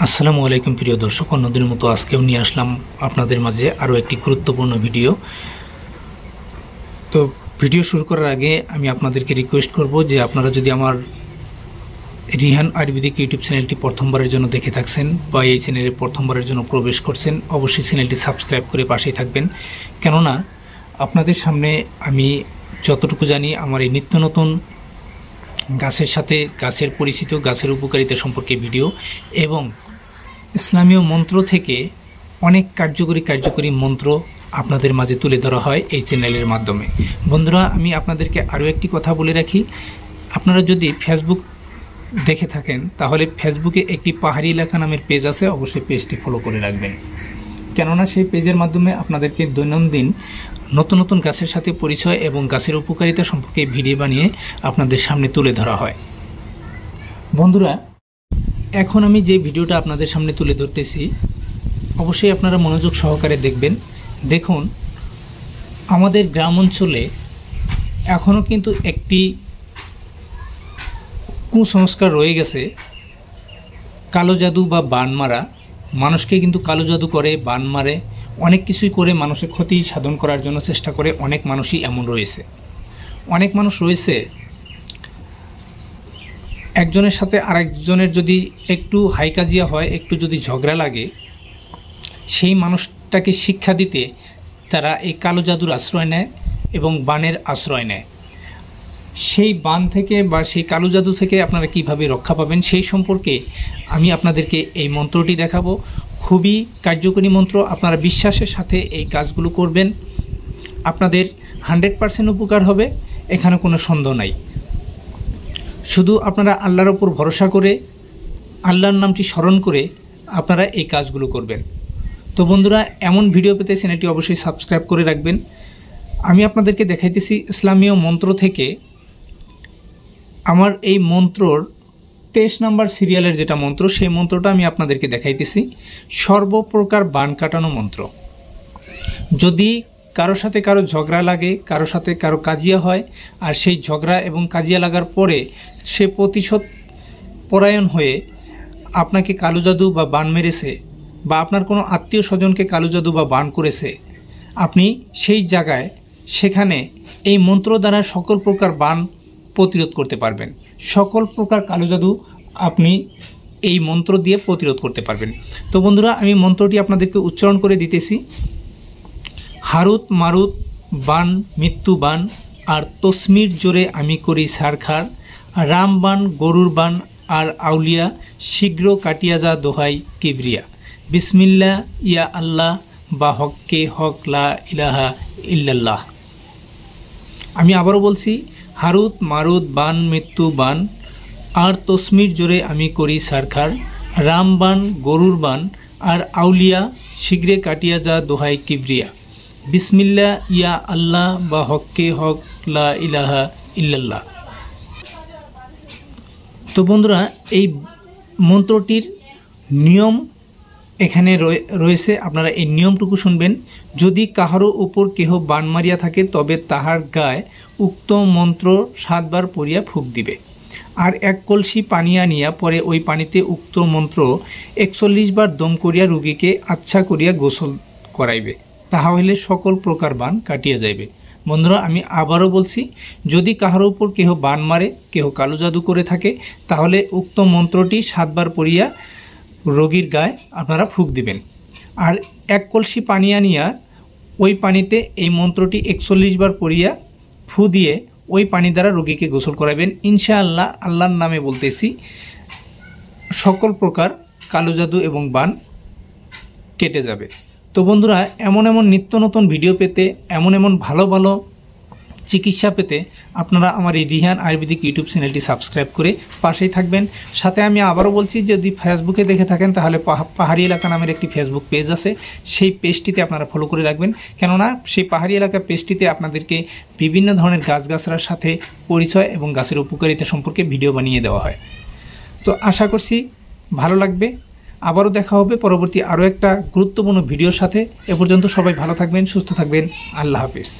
আসসালামু আলাইকুম প্রিয় দর্শক, অন্যদিনের মতো আজকেও নিয়ে আসলাম আপনাদের মাঝে আরও একটি গুরুত্বপূর্ণ ভিডিও। তো ভিডিও শুরু করার আগে আমি আপনাদেরকে রিকোয়েস্ট করব যে আপনারা যদি আমার রিহান আয়ুর্বেদিক ইউটিউব চ্যানেলটি প্রথমবারের জন্য দেখে থাকছেন বা এই চ্যানেলে প্রথমবারের জন্য প্রবেশ করছেন, অবশ্যই চ্যানেলটি সাবস্ক্রাইব করে পাশেই থাকবেন। কেননা আপনাদের সামনে আমি যতটুকু জানি আমার এই নিত্য নতুন গাছের সাথে গাছের পরিচিত, গাছের উপকারিতা সম্পর্কে ভিডিও এবং ইসলামীয় মন্ত্র থেকে অনেক কার্যকরী মন্ত্র আপনাদের মাঝে তুলে ধরা হয় এই চ্যানেলের মাধ্যমে। বন্ধুরা, আমি আপনাদেরকে আরও একটি কথা বলে রাখি, আপনারা যদি ফেসবুক দেখে থাকেন তাহলে ফেসবুকে একটি পাহাড়ি এলাকা নামের পেজ আছে, অবশ্যই পেজটি ফলো করে রাখবেন। কেননা সেই পেজের মাধ্যমে আপনাদেরকে দৈনন্দিন নতুন নতুন গাছের সাথে পরিচয় এবং গাছের উপকারিতা সম্পর্কে ভিডিও বানিয়ে আপনাদের সামনে তুলে ধরা হয়। বন্ধুরা, এখন আমি যে ভিডিওটা আপনাদের সামনে তুলে ধরতেছি অবশ্যই আপনারা মনোযোগ সহকারে দেখবেন। দেখুন, আমাদের গ্রাম অঞ্চলে এখনও কিন্তু একটি কুসংস্কার রয়ে গেছে, কালো জাদু বা বান মারা। মানুষকে কিন্তু কালো জাদু করে, বান মারে, অনেক কিছুই করে মানুষের ক্ষতি সাধন করার জন্য চেষ্টা করে। অনেক মানুষই এমন রয়েছে, অনেক মানুষ রয়েছে একজনের সাথে আরেকজনের যদি একটু হাইকাজিয়া হয়, একটু যদি ঝগড়া লাগে, সেই মানুষটাকে শিক্ষা দিতে তারা এই কালো জাদুর আশ্রয় নেয় এবং বানের আশ্রয় নেয়। সেই বান থেকে বা সেই কালো জাদু থেকে আপনারা কিভাবে রক্ষা পাবেন সেই সম্পর্কে আমি আপনাদেরকে এই মন্ত্রটি দেখাবো। খুবই কার্যকরী মন্ত্র, আপনারা বিশ্বাসের সাথে এই কাজগুলো করবেন, আপনাদের 100% উপকার হবে, এখানে কোনো সন্দেহ নাই। শুধু আপনারা আল্লাহর ওপর ভরসা করে আল্লাহর নামটি স্মরণ করে আপনারা এই কাজগুলো করবেন। তো বন্ধুরা, এমন ভিডিও পেতে চ্যানেলটি অবশ্যই সাবস্ক্রাইব করে রাখবেন। আমি আপনাদেরকে দেখাইতেছি ইসলামীয় মন্ত্র থেকে আমার এই মন্ত্রর 23 নম্বর সিরিয়ালের যেটা মন্ত্র, সেই মন্ত্রটা আমি আপনাদেরকে দেখাইতেছি। সর্বপ্রকার বান কাটানো মন্ত্র। যদি কারো সাথে কারো ঝগড়া লাগে, কারো সাথে কারো কাজিয়া হয়, আর সেই ঝগড়া এবং কাজিয়া লাগার পরে সে প্রতিশোধ পরায়ণ হয়ে আপনাকে কালো জাদু বা বান মেরেছে, বা আপনার কোনো আত্মীয় স্বজনকে কালো জাদু বা বান করেছে, আপনি সেই জায়গায় সেখানে এই মন্ত্র দ্বারা সকল প্রকার বান প্রতিরোধ করতে পারবেন। সকল প্রকার কালো জাদু আপনি এই মন্ত্র দিয়ে প্রতিরোধ করতে পারবেন। তো বন্ধুরা, আমি মন্ত্রটি আপনাদেরকে উচ্চারণ করে দিতেছি। হারুত মারুত বান মৃত্যু বান, আর তসমির জোরে আমি করি সারখার, রাম বান গরুর বান আর আউলিয়া, শীঘ্র কাটিয়া যা দোহাই কিবরিয়া, বিসমিল্লা ইয়া আল্লাহ বা হককে হক লা ইলাহা ইল্লাল্লাহ। আমি আবারও বলছি, হারুত মারুত বান মৃত্যু বান, আর তসমির জোরে আমি করি সারখার, রাম বান গরুর বান আর আউলিয়া, শীঘ্রে কাটিয়া যা দোহাই কিবরিয়া, বিসমিল্লা ইয়া আল্লাহ বা হককে হক লা ইলাহা ইল্লাল্লাহ। তো বন্ধুরা, এই মন্ত্রটির নিয়ম এখানে রয়েছে, আপনারা এই নিয়মটুকু শুনবেন। যদি কাহারও উপর কেহ বান মারিয়া থাকে তবে তাহার গায়ে উক্ত মন্ত্র 7 বার পড়িয়া ফুঁক দিবে, আর 1 কলসি পানি আনিয়া পরে ওই পানিতে উক্ত মন্ত্র 41 বার দম করিয়া রোগীকে আচ্ছা করিয়া গোসল করাইবে, তাহা হইলে সকল প্রকার বান কাটিয়া যাইবে। বন্ধুরা, আমি আবারও বলছি, যদি কাহার উপর কেহ বান মারে, কেহ কালো জাদু করে থাকে, তাহলে উক্ত মন্ত্রটি 7 বার পড়িয়া রোগীর গায়ে আপনারা ফুঁক দিবেন, আর 1 কলসি পানি আনিয়া ওই পানিতে এই মন্ত্রটি 41 বার পড়িয়া ফু দিয়ে ওই পানি দ্বারা রোগীকে গোসল করাবেন। ইনশাআল্লাহ, আল্লাহর নামে বলতেছি, সকল প্রকার কালো জাদু এবং বান কেটে যাবে। তো বন্ধুরা, এমন নিত্য নতুন ভিডিও পেতে, এমন ভালো ভালো চিকিৎসা পেতে আপনারা আমার এই রিহান আয়ুর্বেদিক ইউটিউব চ্যানেলটি সাবস্ক্রাইব করে পাশেই থাকবেন। সাথে আমি আবারও বলছি, যদি ফেসবুকে দেখে থাকেন তাহলে পাহাড়ি এলাকা নামের একটি ফেসবুক পেজ আছে, সেই পেজটিতে আপনারা ফলো করে রাখবেন। কেননা সেই পাহাড়ি এলাকা পেজটিতে আপনাদেরকে বিভিন্ন ধরনের গাছগাছড়ার সাথে পরিচয় এবং গাছের উপকারিতা সম্পর্কে ভিডিও বানিয়ে দেওয়া হয়। তো আশা করছি ভালো লাগবে। আবারও দেখা হবে পরবর্তী আরও একটা গুরুত্বপূর্ণ ভিডিওর সাথে। এ পর্যন্ত সবাই ভালো থাকবেন, সুস্থ থাকবেন। আল্লাহ হাফিজ।